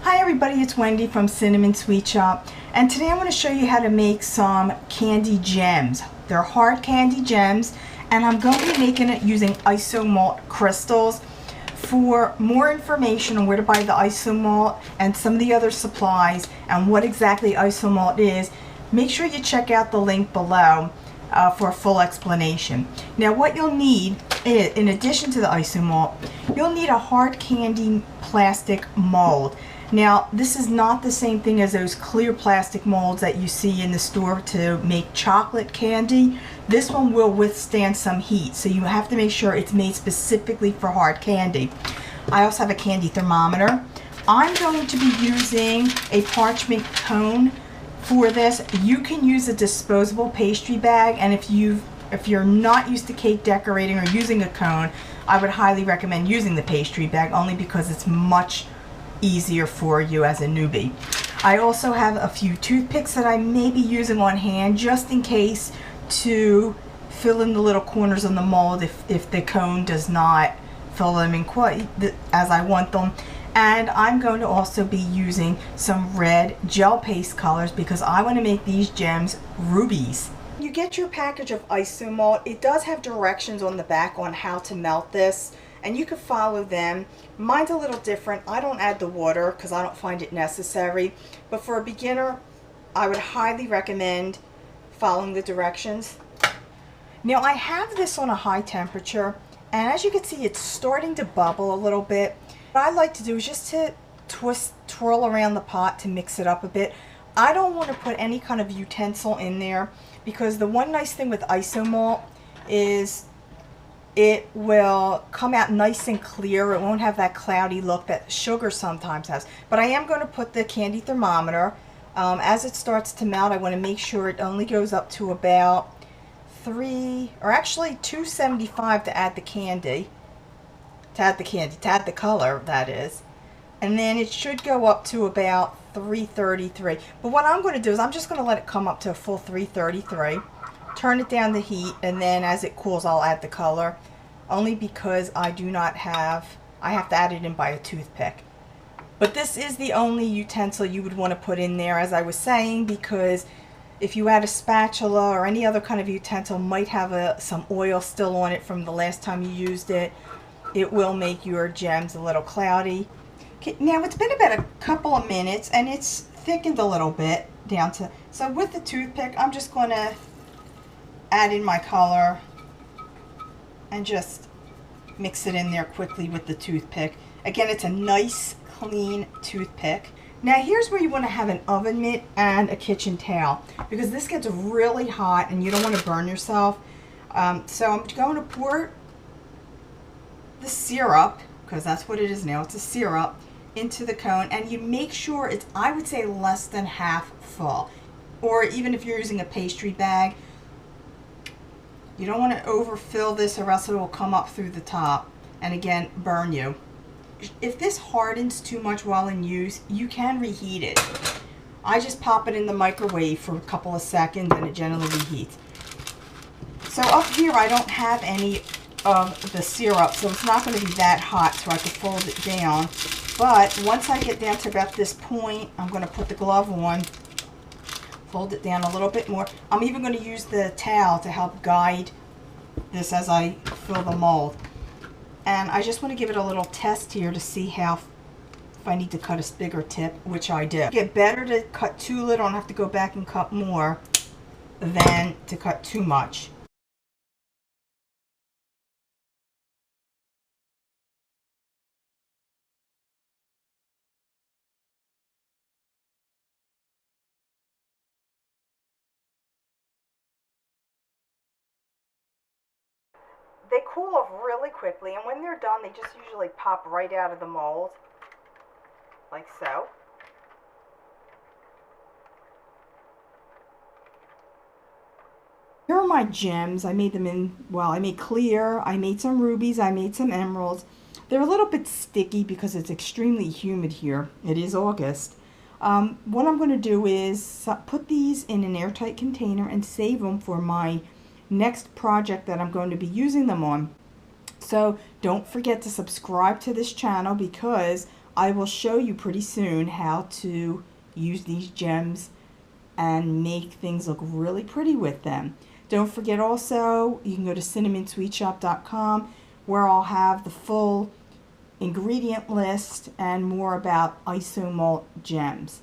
Hi everybody, it's Wendy from Cinnamon Sweet Shop, and today I'm going to show you how to make some candy gems. They're hard candy gems, and I'm going to be making it using Isomalt crystals. For more information on where to buy the Isomalt and some of the other supplies and what exactly Isomalt is, make sure you check out the link below for a full explanation. Now what you'll need, in addition to the Isomalt, you'll need a hard candy plastic mold. Now, this is not the same thing as those clear plastic molds that you see in the store to make chocolate candy. This one will withstand some heat, so you have to make sure it's made specifically for hard candy. I also have a candy thermometer. I'm going to be using a parchment cone for this. You can use a disposable pastry bag, and if you're not used to cake decorating or using a cone, I would highly recommend using the pastry bag, only because it's much easier for you as a newbie. I also have a few toothpicks that I may be using on hand just in case to fill in the little corners on the mold if the cone does not fill them in quite as I want them. And I'm going to also be using some red gel paste colors because I want to make these gems rubies. You get your package of Isomalt. It does have directions on the back on how to melt this, and you can follow them. Mine's a little different. I don't add the water because I don't find it necessary, but for a beginner I would highly recommend following the directions. Now I have this on a high temperature, and as you can see, it's starting to bubble a little bit. What I like to do is just to twirl around the pot to mix it up a bit. I don't want to put any kind of utensil in there, because the one nice thing with Isomalt is it will come out nice and clear. It won't have that cloudy look that sugar sometimes has. But I am going to put the candy thermometer. As it starts to melt, I want to make sure it only goes up to about 275 to add the candy. To add the color, that is. And then it should go up to about 333. But what I'm going to do is I'm just going to let it come up to a full 333. Turn it down the heat, and then as it cools I'll add the color, only because I have to add it in by a toothpick. But this is the only utensil you would want to put in there, as I was saying, because if you add a spatula or any other kind of utensil, might have some oil still on it from the last time you used it. It will make your gems a little cloudy. Okay, now it's been about a couple of minutes and it's thickened a little bit down to, so with the toothpick I'm just going to add in my color and just mix it in there quickly with the toothpick. Again, it's a nice clean toothpick. Now here's where you want to have an oven mitt and a kitchen towel, because this gets really hot and you don't want to burn yourself. So I'm going to pour the syrup, because that's what it is now, it's a syrup, into the cone, and you make sure it's, I would say, less than half full. Or even if you're using a pastry bag, you don't want to overfill this or else it will come up through the top and again burn you. If this hardens too much while in use, you can reheat it. I just pop it in the microwave for a couple of seconds and it generally reheats. So up here I don't have any of the syrup, so it's not going to be that hot, so I can fold it down. But once I get down to about this point, I'm going to put the glove on, fold it down a little bit more. I'm even going to use the towel to help guide this as I fill the mold. And I just want to give it a little test here to see how, if I need to cut a bigger tip, which I do. It's better to cut too little and have to go back and cut more than to cut too much. They cool off really quickly, and when they're done, they just usually pop right out of the mold, like so. Here are my gems. I made them in, well, I made clear, I made some rubies, I made some emeralds. They're a little bit sticky because it's extremely humid here. It is August. What I'm going to do is put these in an airtight container and save them for my next project that I'm going to be using them on. So don't forget to subscribe to this channel, because I will show you pretty soon how to use these gems and make things look really pretty with them. Don't forget also, you can go to cinnamonsweetshoppe.com where I'll have the full ingredient list and more about Isomalt gems.